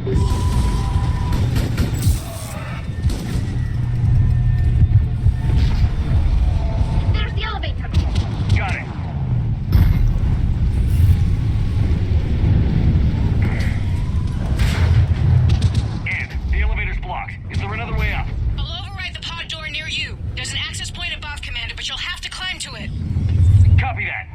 There's the elevator. Got it. And the elevator's blocked. Is there another way up? I'll override the pod door near you. There's an access point above, Commander, but you'll have to climb to it. Copy that.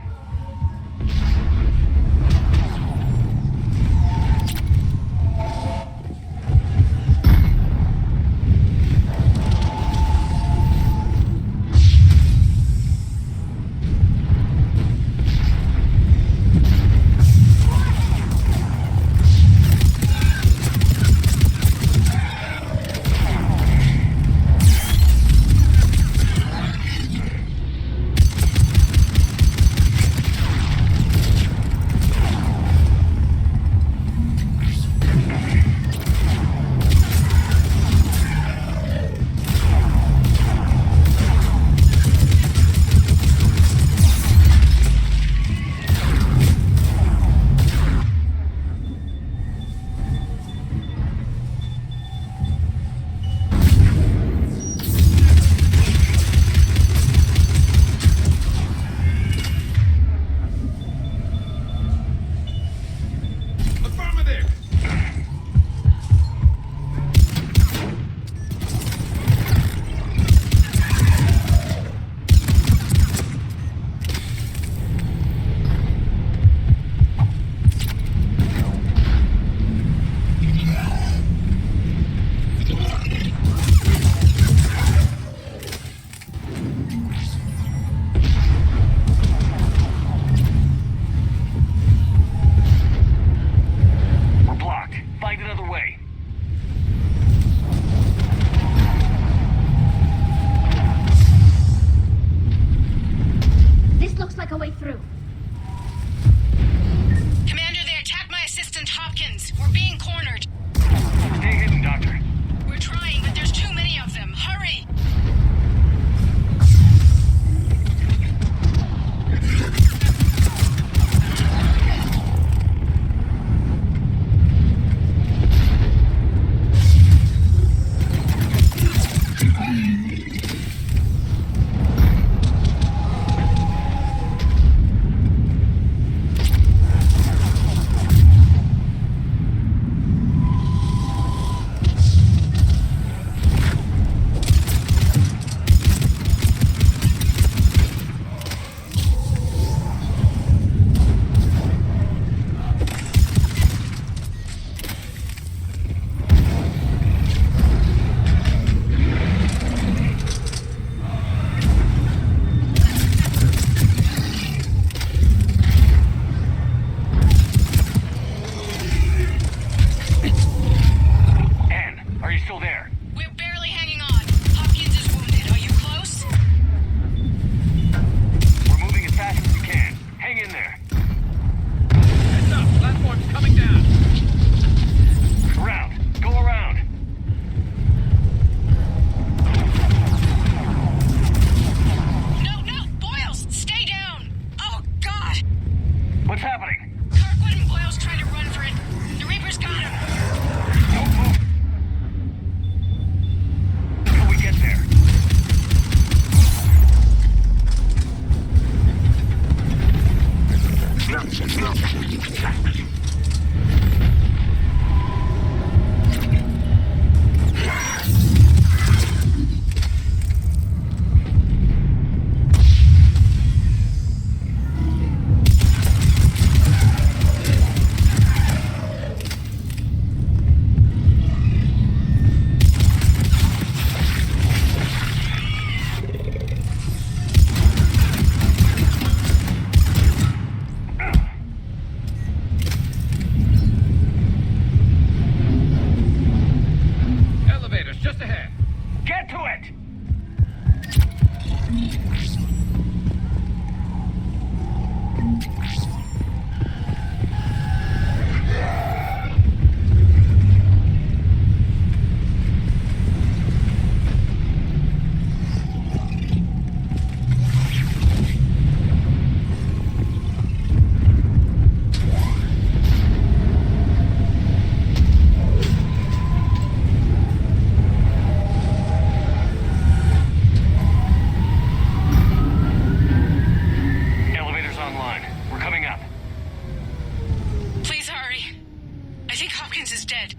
almost dead.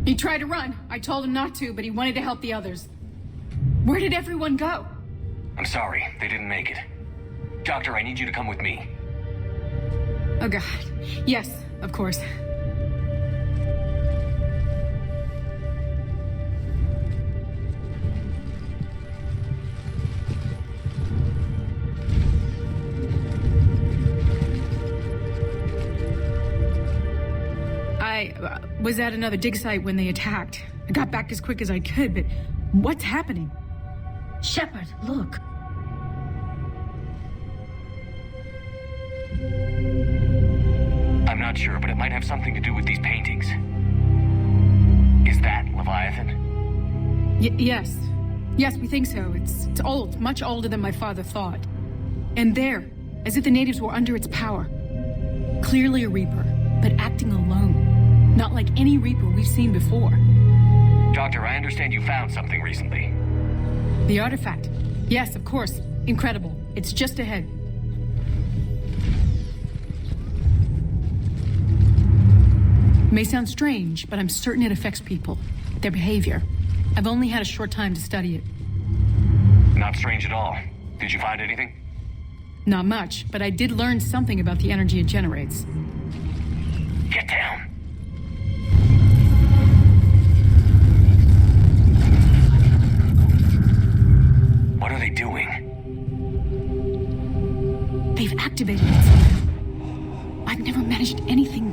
He tried to run. I told him not to, but he wanted to help the others. Where did everyone go? I'm sorry, they didn't make it. Doctor, I need you to come with me. Oh God. Yes, of course. I was at another dig site when they attacked. I got back as quick as I could, but what's happening? Shepard, look. I'm not sure, but it might have something to do with these paintings. Is that Leviathan? Yes. Yes, we think so. It's old, much older than my father thought. And there, as if the natives were under its power. Clearly a Reaper, but acting alone. Not like any Reaper we've seen before. Doctor, I understand you found something recently. The artifact. Yes, of course. Incredible. It's just ahead. May sound strange, but I'm certain it affects people. Their behavior. I've only had a short time to study it. Not strange at all. Did you find anything? Not much, but I did learn something about the energy it generates. Get down. What are they doing? They've activated it somehow. I've never managed anything.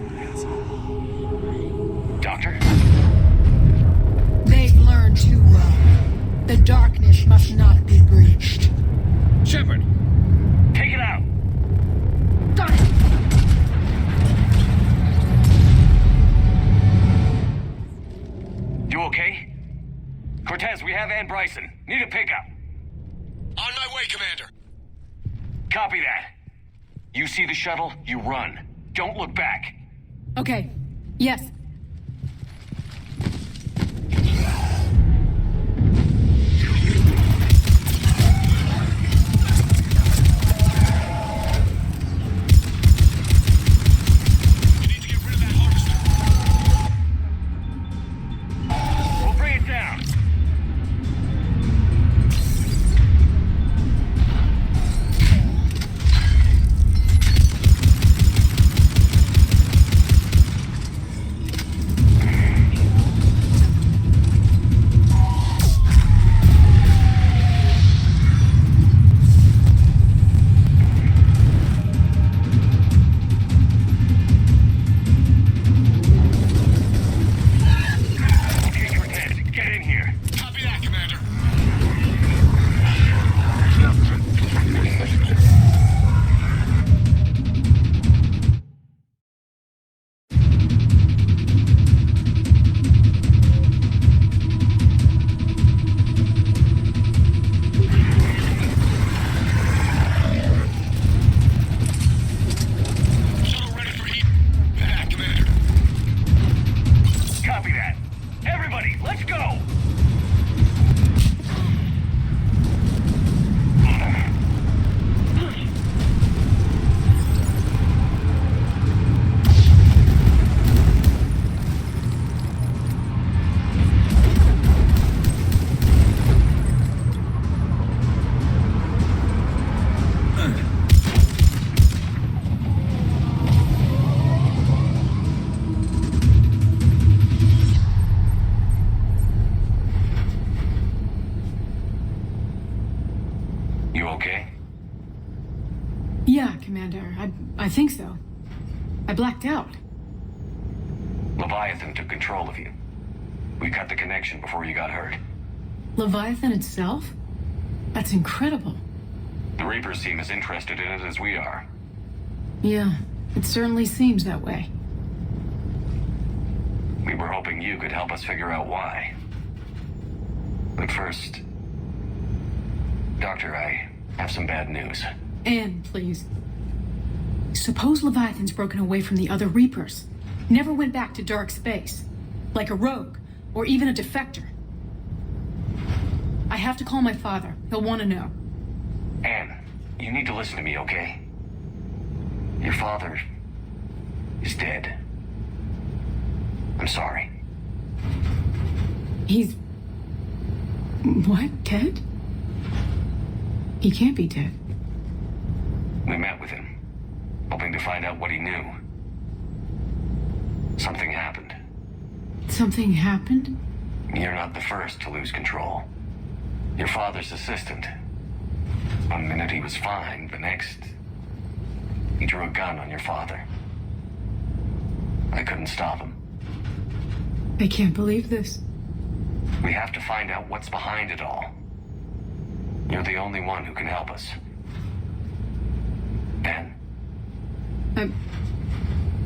Doctor? They've learned too well. The darkness must not be breached. Shepard! Take it out! Got it! You okay? Cortez, we have Ann Bryson. Need a pickup. On my way, Commander. Copy that. You see the shuttle, you run. Don't look back. Okay. Yes. You need to get rid of that harvester. We'll bring it down. Okay, Cortez, get in here. Copy that, Commander. Shuttle ready for heat. That, Commander. Copy that. Everybody, let's go! You okay? Yeah, Commander. I think so. I blacked out. Leviathan took control of you. We cut the connection before you got hurt. Leviathan itself? That's incredible. The Reapers seem as interested in it as we are. Yeah, it certainly seems that way. We were hoping you could help us figure out why. But first... Doctor, I have some bad news. Anne, please. Suppose Leviathan's broken away from the other Reapers. Never went back to dark space. Like a rogue, or even a defector. I have to call my father. He'll want to know. Anne, You need to listen to me, okay? Your father is dead. I'm sorry. He's... What? Dead? He can't be dead. We met with him, hoping to find out what he knew. Something happened. Something happened? You're not the first to lose control. Your father's assistant. One minute he was fine, the next... he drew a gun on your father. I couldn't stop him. I can't believe this. We have to find out what's behind it all. You're the only one who can help us. Ben,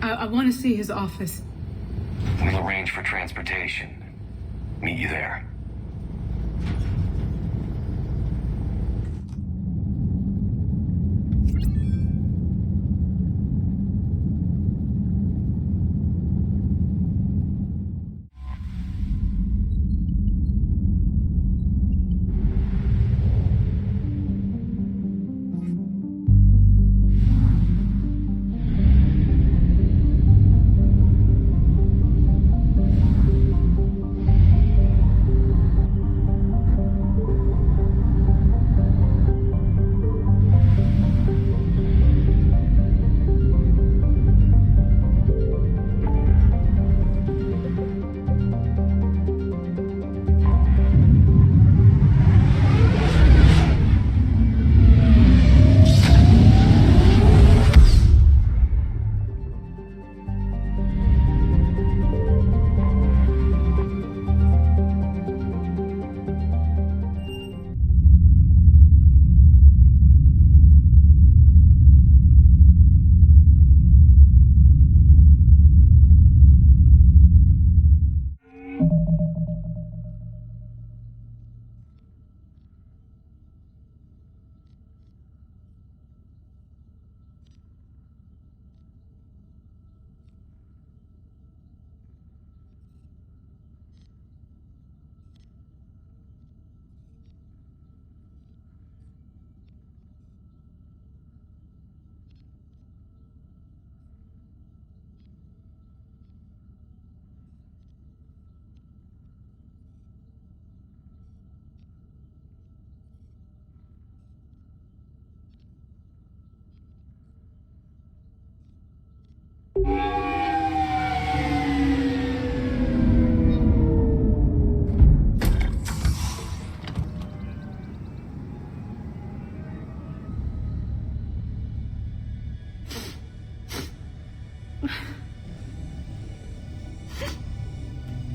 I want to see his office. we'll arrange for transportation. Meet you there.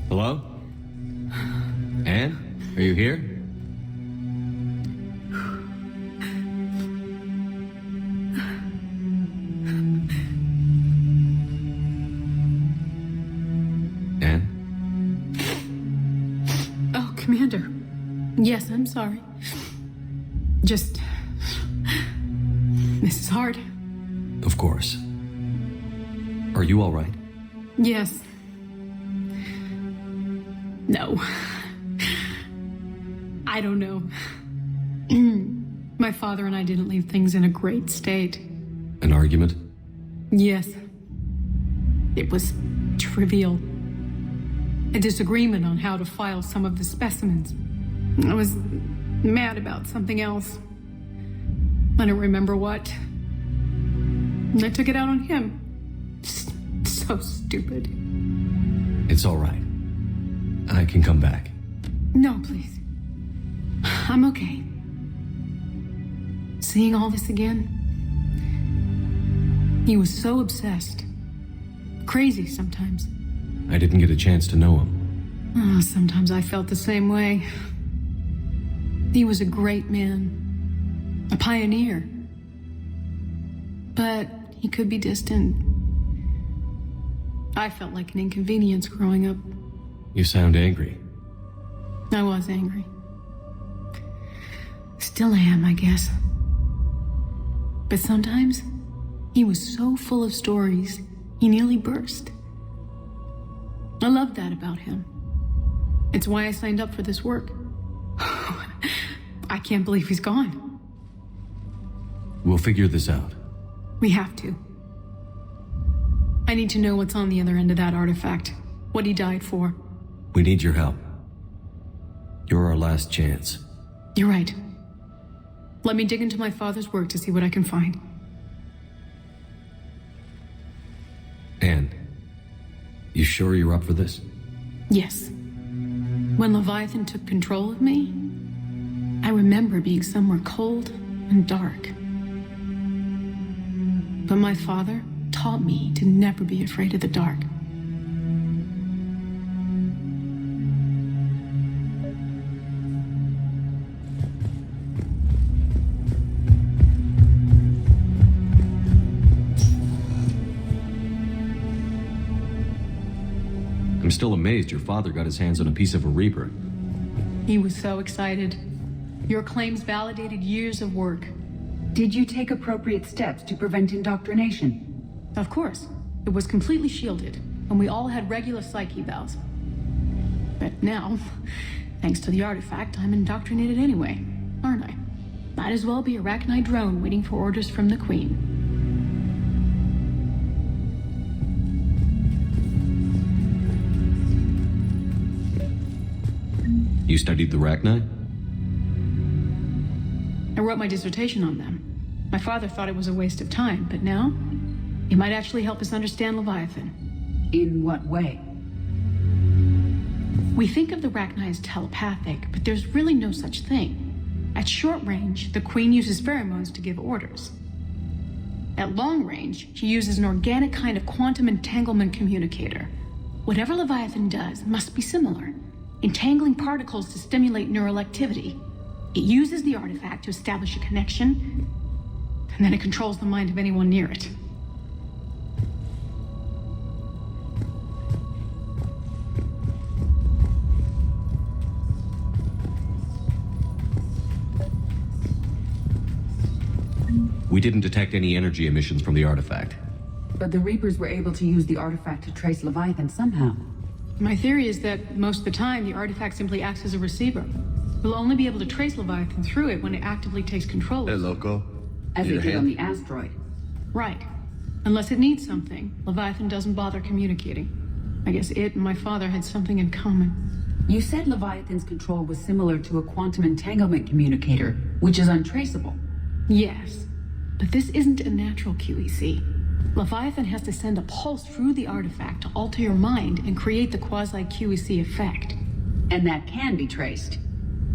Hello? Anne? Are you here? Anne? Oh, Commander. Yes, I'm sorry. Just... This is hard. Of course. Are you all right? Yes. No. I don't know. My father and I didn't leave things in a great state. An argument? Yes. It was trivial. A disagreement on how to file some of the specimens. I was mad about something else. I don't remember what. And I took it out on him. So stupid. It's all right. I can come back. No, please. I'm okay. Seeing all this again, he was so obsessed. Crazy sometimes. I didn't get a chance to know him. Oh, sometimes I felt the same way. He was a great man. A pioneer. But he could be distant. I felt like an inconvenience growing up. You sound angry. I was angry. Still am, I guess. But sometimes, he was so full of stories, he nearly burst. I love that about him. It's why I signed up for this work. I can't believe he's gone. We'll figure this out. We have to. I need to know what's on the other end of that artifact. What he died for. We need your help. You're our last chance. You're right. Let me dig into my father's work to see what I can find. Anne, you sure you're up for this? Yes. When Leviathan took control of me, I remember being somewhere cold and dark. But my father taught me to never be afraid of the dark. I'm still amazed your father got his hands on a piece of a Reaper. He was so excited. Your claims validated years of work. Did you take appropriate steps to prevent indoctrination? Of course. It was completely shielded, and we all had regular psych evals. But now, thanks to the artifact, I'm indoctrinated anyway, aren't I? Might as well be a Arachnite drone waiting for orders from the Queen. You studied the Arachnite? I wrote my dissertation on them. My father thought it was a waste of time, but now, it might actually help us understand Leviathan. In what way? We think of the Arachnite as telepathic, but there's really no such thing. At short range, the Queen uses pheromones to give orders. At long range, she uses an organic kind of quantum entanglement communicator. Whatever Leviathan does must be similar, entangling particles to stimulate neural activity. It uses the artifact to establish a connection, and then it controls the mind of anyone near it. We didn't detect any energy emissions from the artifact. But the Reapers were able to use the artifact to trace Leviathan somehow. My theory is that most of the time, the artifact simply acts as a receiver. We'll only be able to trace Leviathan through it when it actively takes control. Hey, Loco. As Need it a did hand? on the asteroid. Right. Unless it needs something, Leviathan doesn't bother communicating. I guess it and my father had something in common. You said Leviathan's control was similar to a quantum entanglement communicator, which is untraceable. Yes, but this isn't a natural QEC. Leviathan has to send a pulse through the artifact to alter your mind and create the quasi-QEC effect. And that can be traced.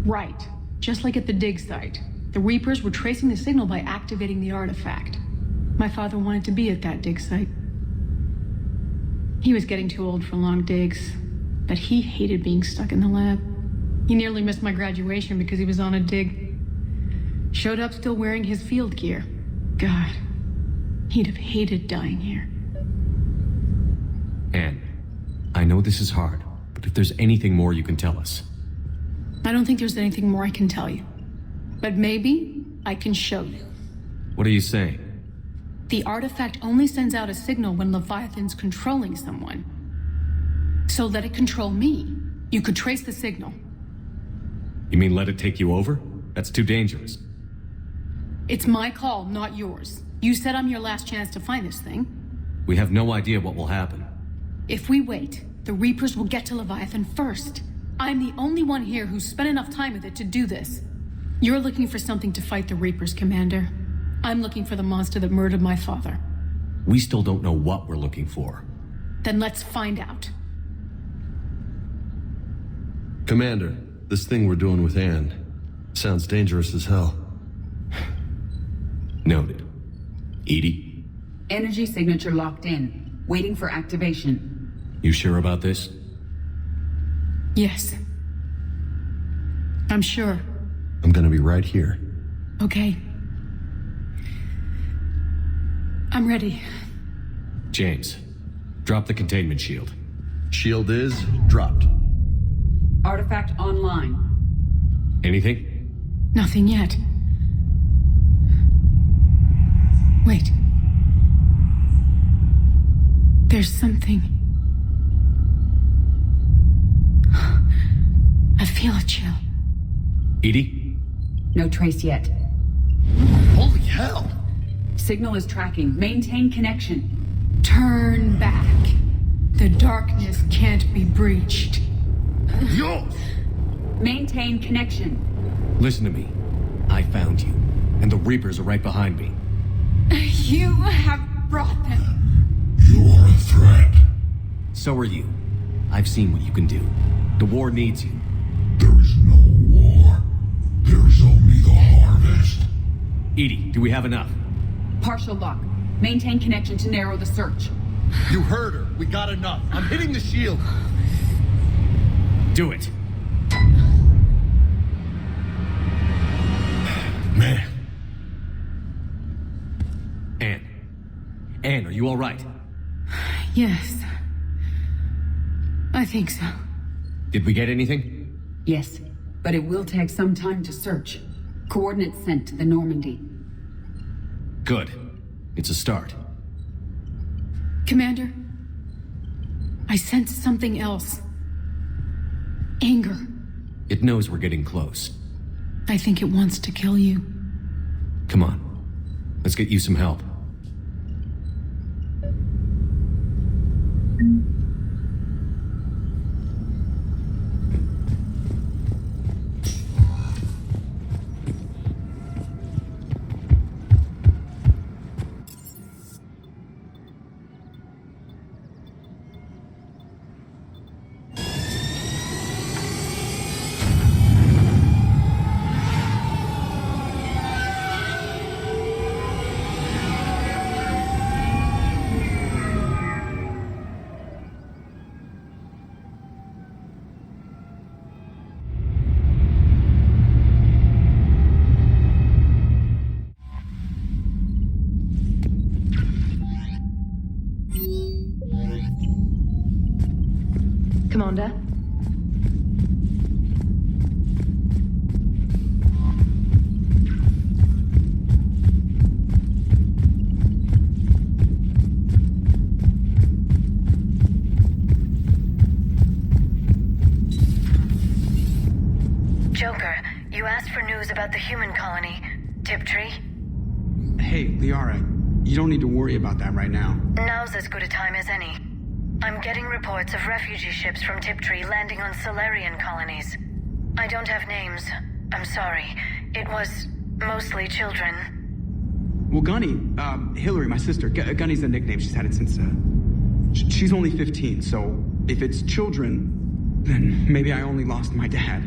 Right. Just like at the dig site. The Reapers were tracing the signal by activating the artifact. My father wanted to be at that dig site. He was getting too old for long digs, but he hated being stuck in the lab. He nearly missed my graduation because he was on a dig. Showed up still wearing his field gear. God, he'd have hated dying here. Anne, I know this is hard, but if there's anything more you can tell us. I don't think there's anything more I can tell you. But maybe I can show you. What are you saying? The artifact only sends out a signal when Leviathan's controlling someone. So let it control me. You could trace the signal. You mean let it take you over? That's too dangerous. It's my call, not yours. You said I'm your last chance to find this thing. We have no idea what will happen. If we wait, the Reapers will get to Leviathan first. I'm the only one here who's spent enough time with it to do this. You're looking for something to fight the Reapers, Commander. I'm looking for the monster that murdered my father. We still don't know what we're looking for. Then let's find out. Commander, this thing we're doing with Anne sounds dangerous as hell. Noted. Edie, Energy signature locked in, waiting for activation. you sure about this? Yes. I'm sure. I'm gonna be right here. Okay. I'm ready. James, drop the containment shield. Shield is dropped. Artifact online. Anything? Nothing yet. Wait. There's something. I feel a chill. Edie? No trace yet. Holy hell! Signal is tracking. Maintain connection. Turn back. The darkness can't be breached. Yo! Maintain connection. Listen to me. I found you, and the Reapers are right behind me. You have brought them. You are a threat. So are you. I've seen what you can do. The war needs you. There is no war. There is only the harvest. Edie, do we have enough? Partial lock. Maintain connection to narrow the search. You heard her. We got enough. I'm hitting the shield. Do it. Man. Anne, are you all right? Yes. I think so. Did we get anything? Yes, but it will take some time to search. Coordinates sent to the Normandy. Good. It's a start. Commander, I sense something else. Anger. It knows we're getting close. I think it wants to kill you. Come on. Let's get you some help. Commander? Joker, you asked for news about the human colony, Tiptree. Hey, Liara, you don't need to worry about that right now. Now's as good a time as any. I'm getting reports of refugee ships from Tiptree landing on Solarian colonies. I don't have names. I'm sorry. It was mostly children. Well, Gunny, Hillary, my sister, Gunny's the nickname. She's had it since, she's only 15, so if it's children, then maybe I only lost my dad.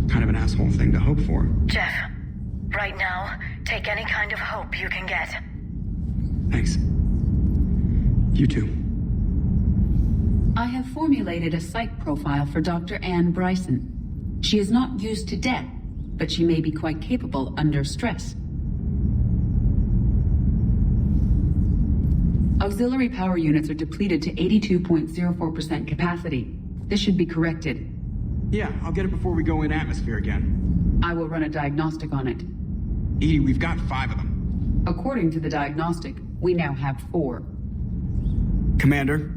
Kind of an asshole thing to hope for. Jeff, right now, take any kind of hope you can get. Thanks. You too. I have formulated a psych profile for Dr. Anne Bryson. She is not used to death, but she may be quite capable under stress. Auxiliary power units are depleted to 82.04% capacity. This should be corrected. Yeah, I'll get it before we go in atmosphere again. I will run a diagnostic on it. Edie, we've got 5 of them. According to the diagnostic, we now have 4. Commander?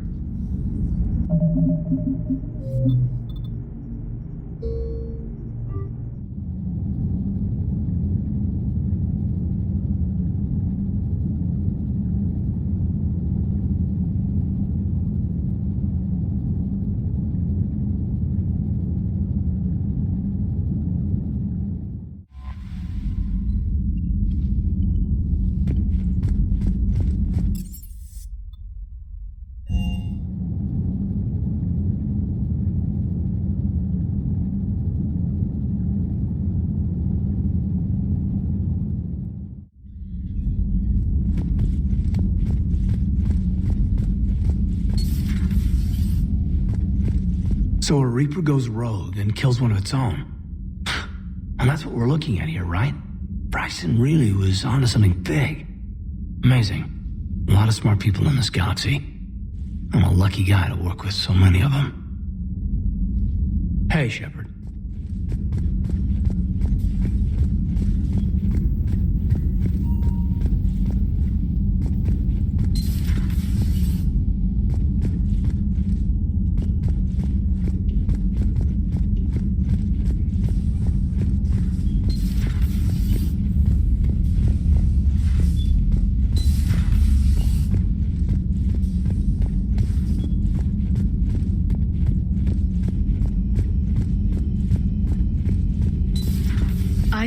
So a Reaper goes rogue and kills one of its own. And that's what we're looking at here, right? Bryson really was onto something big. Amazing. A lot of smart people in this galaxy. I'm a lucky guy to work with so many of them. Hey, Shepard.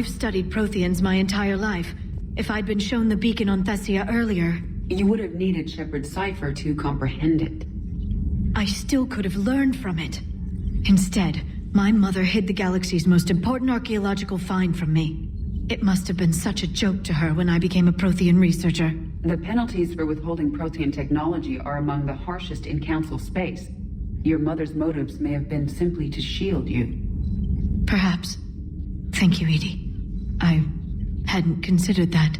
I've studied Protheans my entire life. If I'd been shown the beacon on Thessia earlier... You would have needed Shepard's cipher to comprehend it. I still could have learned from it. Instead, my mother hid the galaxy's most important archaeological find from me. It must have been such a joke to her when I became a Prothean researcher. The penalties for withholding Prothean technology are among the harshest in Council space. Your mother's motives may have been simply to shield you. Perhaps. Thank you, Edie. I hadn't considered that.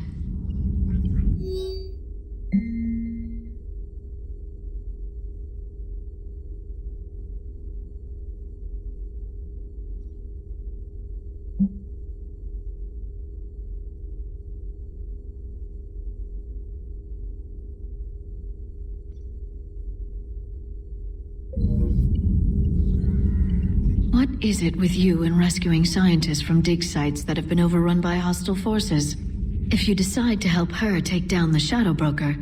What is it with you and rescuing scientists from dig sites that have been overrun by hostile forces? If you decide to help her take down the Shadow Broker,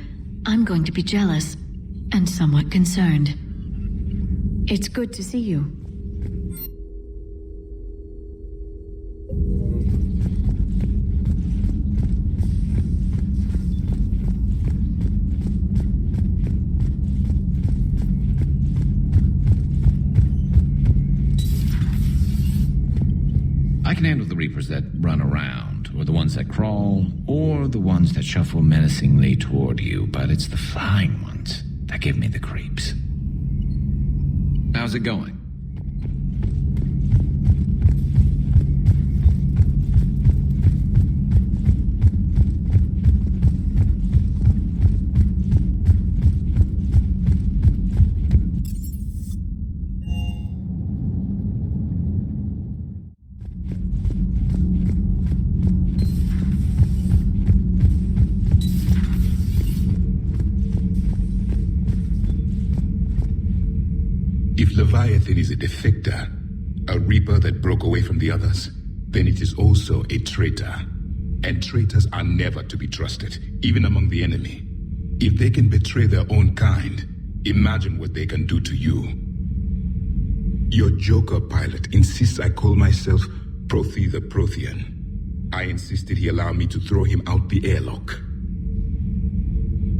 I'm going to be jealous and somewhat concerned. It's good to see you. I can handle the Reapers that run around, or the ones that crawl, or the ones that shuffle menacingly toward you, but it's the flying ones that give me the creeps. How's it going? If Leviathan is a defector, a Reaper that broke away from the others, then it is also a traitor. And traitors are never to be trusted, even among the enemy. If they can betray their own kind, imagine what they can do to you. Your Joker pilot insists I call myself Prothe the Prothean. I insisted he allow me to throw him out the airlock.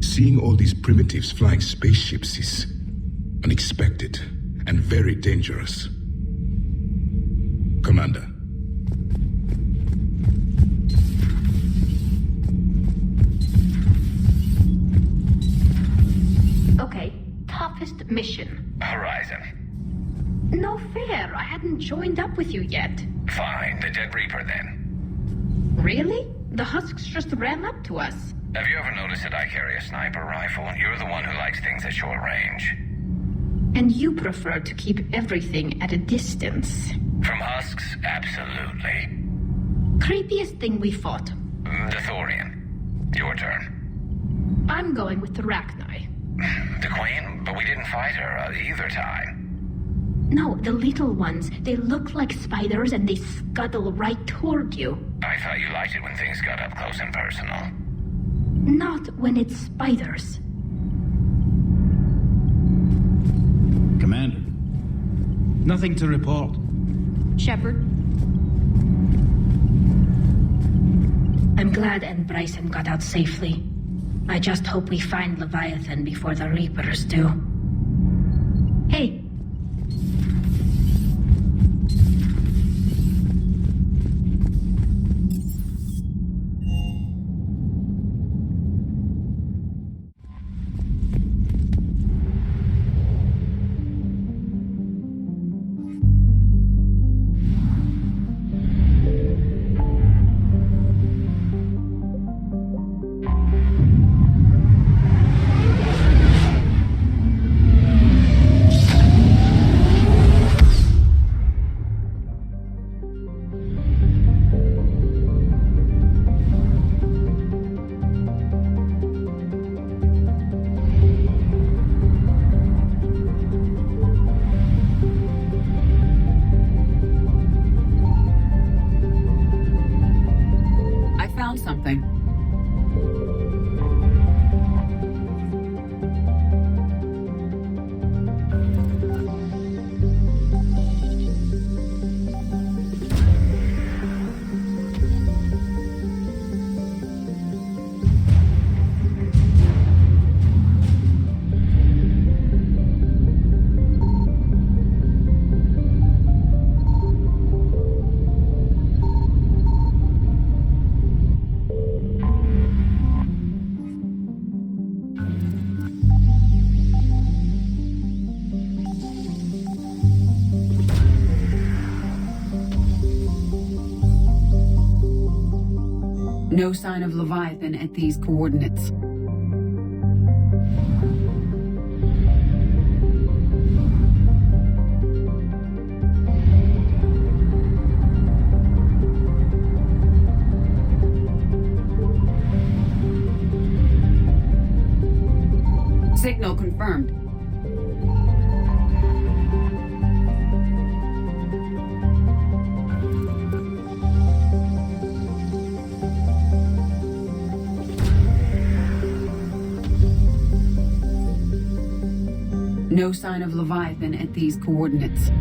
Seeing all these primitives flying spaceships is unexpected and very dangerous. Commander. Okay, toughest mission. Horizon. No fair, I hadn't joined up with you yet. Fine, the Dead Reaper then. Really? The husks just ran up to us. Have you ever noticed that I carry a sniper rifle? You're the one who likes things at short range. And you prefer to keep everything at a distance. From husks, absolutely. Creepiest thing we fought. The Thorian. Your turn. I'm going with the Rachni. The Queen? But we didn't fight her either time. No, the little ones. They look like spiders and they scuttle right toward you. I thought you liked it when things got up close and personal. Not when it's spiders. Commander. Nothing to report. Shepard? I'm glad Anne Bryson got out safely. I just hope we find Leviathan before the Reapers do. Hey! No sign of Leviathan at these coordinates. Signal confirmed. No sign of Leviathan at these coordinates.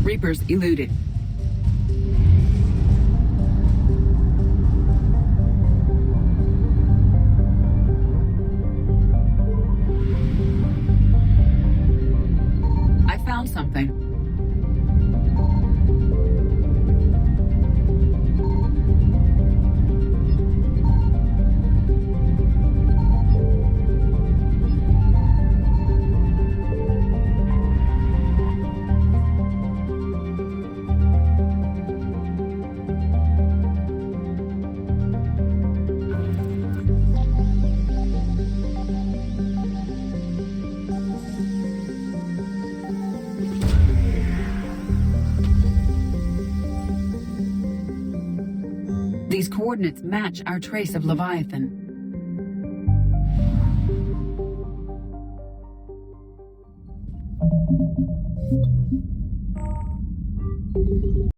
Reapers eluded. I found something. These coordinates match our trace of Leviathan.